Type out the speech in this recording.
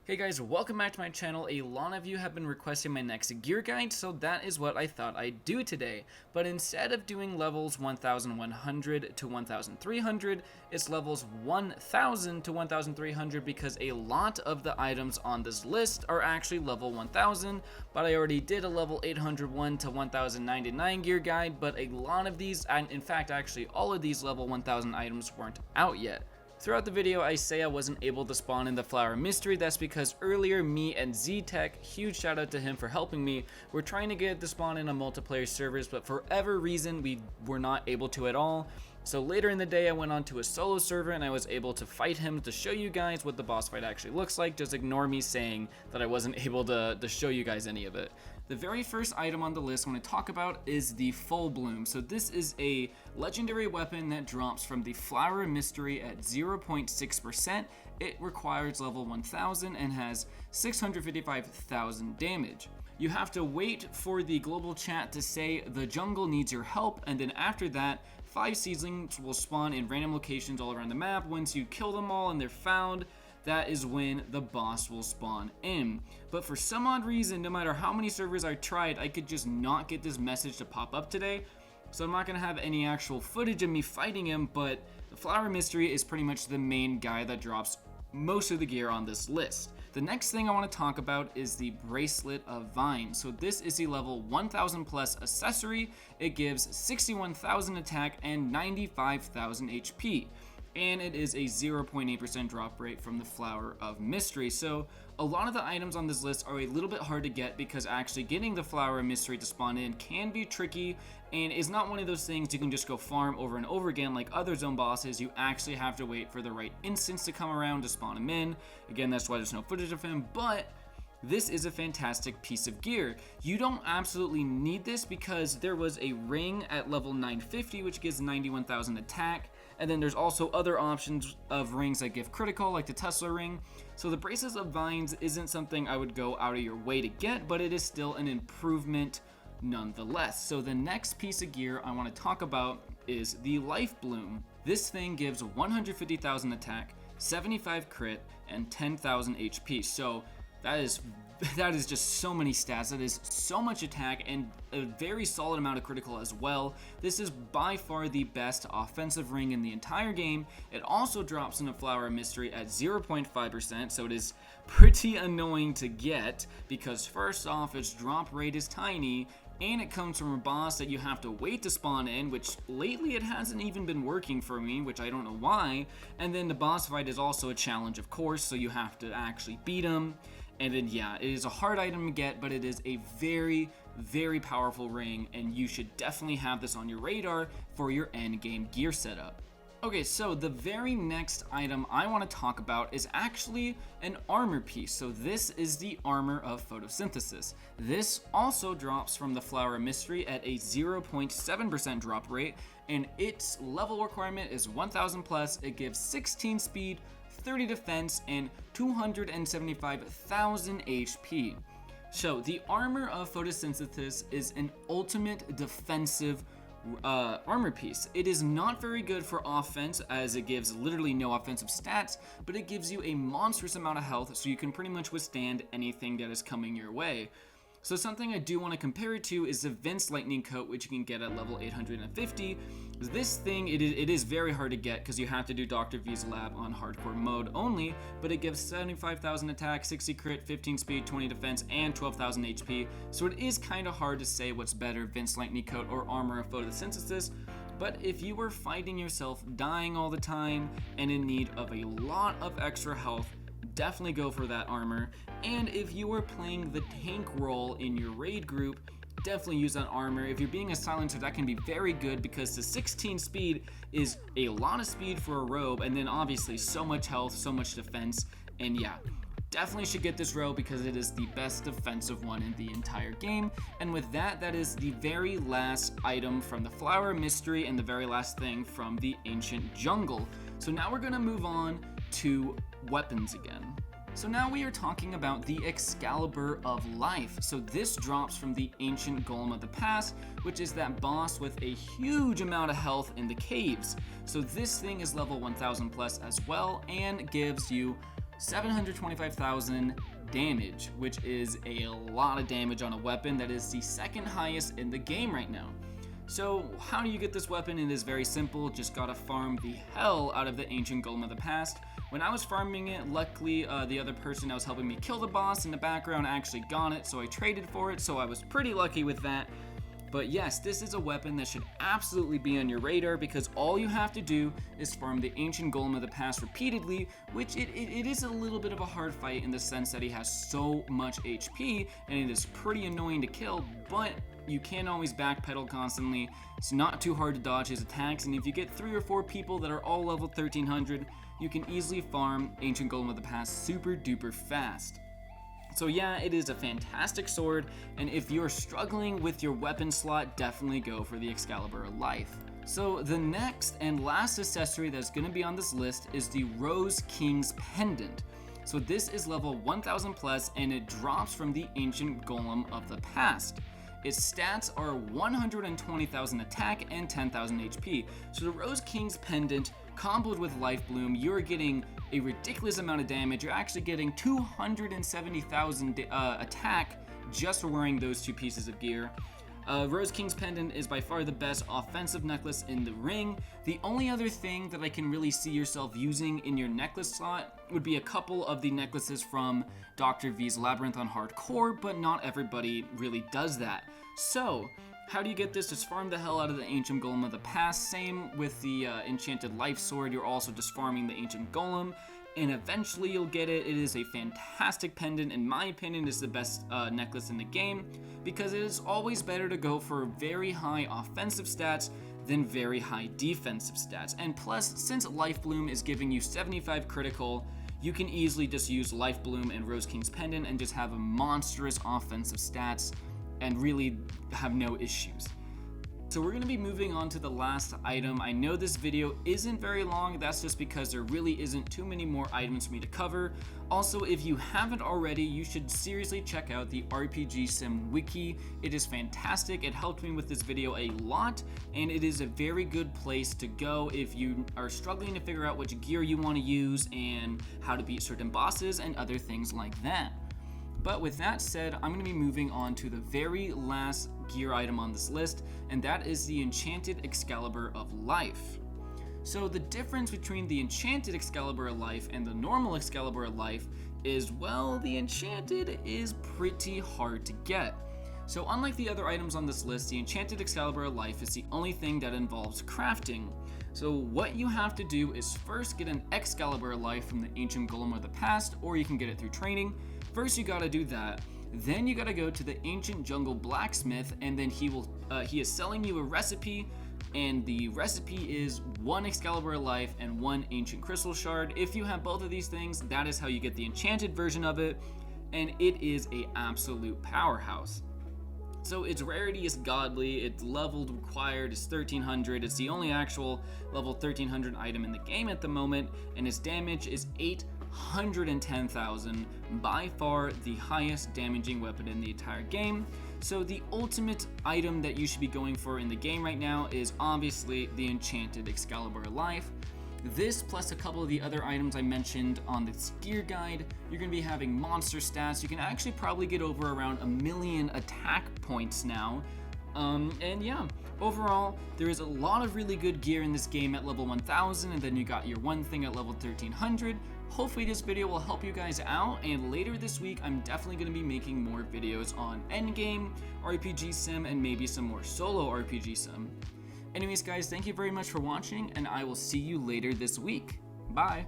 Hey guys, welcome back to my channel. A lot of you have been requesting my next gear guide, so that is what I thought I'd do today. But instead of doing levels 1100 to 1300, it's levels 1000 to 1300 because a lot of the items on this list are actually level 1000, but I already did a level 801 to 1099 gear guide, but a lot of these, and in fact actually all of these level 1000 items weren't out yet. Throughout the video, I say I wasn't able to spawn in the Flower Mystery. That's because earlier, me and Z-Tech, huge shout out to him for helping me, were trying to get the spawn in on multiplayer servers, but for whatever reason, we were not able to at all. So later in the day, I went on to a solo server and I was able to fight him to show you guys what the boss fight actually looks like. Just ignore me saying that I wasn't able to show you guys any of it. The very first item on the list I want to talk about is the Full Bloom. So this is a legendary weapon that drops from the Flower Mystery at 0.6%. It requires level 1000 and has 655,000 damage. You have to wait for the global chat to say the jungle needs your help, and then after that, 5 seedlings will spawn in random locations all around the map. Once you kill them all and they're found, that is when the boss will spawn in. But for some odd reason, no matter how many servers I tried, I could just not get this message to pop up today. So I'm not going to have any actual footage of me fighting him, but the Flower Mystery is pretty much the main guy that drops most of the gear on this list. The next thing I want to talk about is the Bracelet of Vine. So this is a level 1000 plus accessory. It gives 61,000 attack and 95,000 HP. And it is a 0.8% drop rate from the Flower of Mystery. So a lot of the items on this list are a little bit hard to get because actually getting the Flower of Mystery to spawn in can be tricky and is not one of those things you can just go farm over and over again like other zone bosses. You actually have to wait for the right instance to come around to spawn him in. Again, that's why there's no footage of him, but this is a fantastic piece of gear. You don't absolutely need this because there was a ring at level 950 which gives 91,000 attack, and then there's also other options of rings that give critical like the Tesla ring. So the Bracelets of Vines isn't something I would go out of your way to get, but it is still an improvement nonetheless. So the next piece of gear I want to talk about is the Life Bloom. This thing gives 150,000 attack, 75 crit, and 10,000 HP. So that is just so many stats. That is so much attack and a very solid amount of critical as well. This is by far the best offensive ring in the entire game. It also drops in a Flower Mystery at 0.5%, so it is pretty annoying to get because first off, its drop rate is tiny, and it comes from a boss that you have to wait to spawn in, which lately it hasn't even been working for me, which I don't know why. And then the boss fight is also a challenge, of course, so you have to actually beat him. And then yeah, it is a hard item to get, but it is a very, very powerful ring, and you should definitely have this on your radar for your end game gear setup. Okay, so the very next item I want to talk about is actually an armor piece. So this is the Armor of Photosynthesis. This also drops from the Flower Mystery at a 0.7% drop rate, and its level requirement is 1000 plus. It gives 16 speed, 30 defense, and 275,000 HP. So the Armor of Photosynthesis is an ultimate defensive armor piece. It is not very good for offense as it gives literally no offensive stats, but it gives you a monstrous amount of health so you can pretty much withstand anything that is coming your way. So something I do want to compare it to is the Vince Lightning Coat, which you can get at level 850. This thing, it is very hard to get because you have to do Dr. V's lab on hardcore mode only, but it gives 75,000 attack, 60 crit, 15 speed, 20 defense, and 12,000 HP. So it is kind of hard to say what's better, Vince Lightning Coat or Armor of Photosynthesis. But if you were finding yourself dying all the time and in need of a lot of extra health, definitely go for that armor. And if you are playing the tank role in your raid group, definitely use that armor. If you're being a silencer, that can be very good because the 16 speed is a lot of speed for a robe, and then obviously so much health, so much defense, and yeah, definitely should get this robe because it is the best defensive one in the entire game. And with that, that is the very last item from the Flower Mystery and the very last thing from the Ancient Jungle. So now we're gonna move on to weapons again. So now we are talking about the Excalibur of Life. So this drops from the Ancient Golem of the Past, which is that boss with a huge amount of health in the caves. So this thing is level 1000 plus as well and gives you 725,000 damage, which is a lot of damage on a weapon that is the second highest in the game right now. So how do you get this weapon? It is very simple, just gotta farm the hell out of the Ancient Golem of the Past. When I was farming it, luckily the other person that was helping me kill the boss in the background actually got it, so I traded for it, so I was pretty lucky with that. But yes, this is a weapon that should absolutely be on your radar, because all you have to do is farm the Ancient Golem of the Past repeatedly, which it is a little bit of a hard fight in the sense that he has so much HP and it is pretty annoying to kill, but you can always backpedal constantly. It's not too hard to dodge his attacks, and if you get 3 or 4 people that are all level 1300, you can easily farm Ancient Golem of the Past super duper fast. So yeah, it is a fantastic sword, and if you're struggling with your weapon slot, definitely go for the Excalibur of Life. So the next and last accessory that's going to be on this list is the Rose King's Pendant. So this is level 1000 plus, and it drops from the Ancient Golem of the Past. Its stats are 120,000 attack and 10,000 HP. So the Rose King's Pendant, comboed with Life Bloom, you're getting a ridiculous amount of damage. You're actually getting 270,000 attack just for wearing those 2 pieces of gear. Rose King's Pendant is by far the best offensive necklace in the ring. The only other thing that I can really see yourself using in your necklace slot would be a couple of the necklaces from Dr. V's Labyrinth on Hardcore, but not everybody really does that. So, how do you get this? Just farm the hell out of the Ancient Golem of the Past. Same with the Enchanted Life Sword, you're also just farming the Ancient Golem, and eventually you'll get it. It is a fantastic pendant. In my opinion, it's the best necklace in the game, because it is always better to go for very high offensive stats than very high defensive stats. And plus, since Life Bloom is giving you 75 critical, you can easily just use Life Bloom and Rose King's Pendant and just have a monstrous offensive stats and really have no issues. So we're going to be moving on to the last item. I know this video isn't very long, that's just because there really isn't too many more items for me to cover. Also, if you haven't already, you should seriously check out the RPG Sim Wiki. It is fantastic, it helped me with this video a lot, and it is a very good place to go if you are struggling to figure out which gear you want to use and how to beat certain bosses and other things like that. But with that said, I'm going to be moving on to the very last gear item on this list, and that is the Enchanted Excalibur of Life. So the difference between the Enchanted Excalibur of Life and the normal Excalibur of Life is, well, the Enchanted is pretty hard to get. So unlike the other items on this list, the Enchanted Excalibur of Life is the only thing that involves crafting. So what you have to do is first get an Excalibur of Life from the Ancient Golem of the Past, or you can get it through training. First you gotta do that, then you gotta go to the Ancient Jungle Blacksmith, and then he is selling you a recipe, and the recipe is 1 Excalibur of Life and 1 Ancient Crystal Shard. If you have both of these things, that is how you get the enchanted version of it, and it is a absolute powerhouse. So its rarity is godly, its level required is 1300, it's the only actual level 1300 item in the game at the moment, and its damage is 810,000, by far the highest damaging weapon in the entire game. So the ultimate item that you should be going for in the game right now is obviously the Enchanted Excalibur of Life. This plus a couple of the other items I mentioned on this gear guide, you're going to be having monster stats. You can actually probably get over around 1,000,000 attack points now. And yeah, overall, there is a lot of really good gear in this game at level 1000, and then you got your one thing at level 1300. Hopefully this video will help you guys out, and later this week I'm definitely going to be making more videos on endgame, RPG Sim, and maybe some more solo RPG Sim. Anyways guys, thank you very much for watching, and I will see you later this week. Bye!